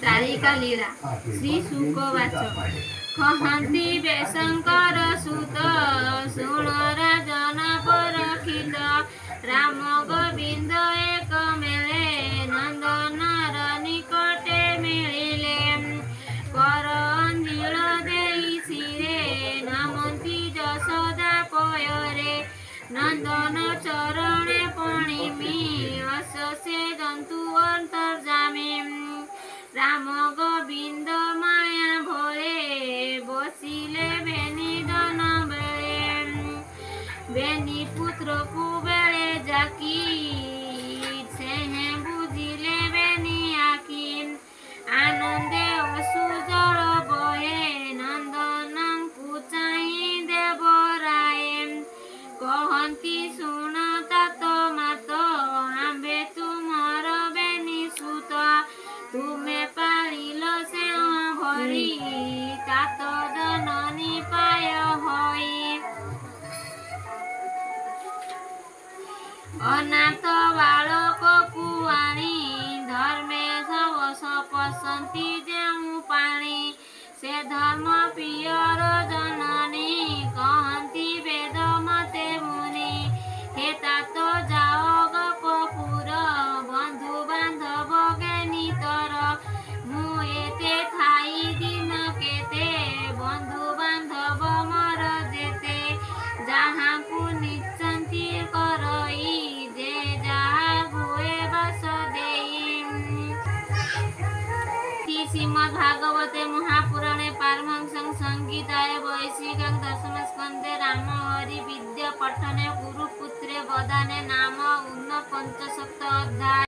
दारिका लीला श्री शुकवाच कहती बेशंकर सुत शुण राजन परखित राम गोविंद एक मेले नंदनर निकटे मिलिले कर अंजिल देई सिरे नामंती जशोदा पयरे नंदन चरणे पणिमि अशसे जंतु अंतर्जामी राम गोविंद माया भोले बसिले बेनी दन बेले बेनी पुत्र को बेले जाकी छे बुझिले बेनी आकी आनंदे असुजल बहे नंदन को चाहि देवराय कहती शुण तात मात आंबे तुमर बेनी सुत तुमे पालिल से भरी तात जननी पाय होई अनाथ बालक कुआणी धर्मे सवस पसंती जेऊ पाणी से धर्म पियर जननी कहती वेद मते मुनि हे तात जाओ गपुर बंधु बांधव ज्ञानी तर मुएते थाई दिन केते बंधु बांधव मर जेते जहाँ को निश्चंती करई जे जहाँ गुए बस देई श्रीमद् भागवते महापुराणे पारमहंस्यां संहितायां वैशिष्ट्यां दशम स्कन्धे राम हरि विद्या पठने गुरुपुत्रे वदाने नाम 49 अध्याय।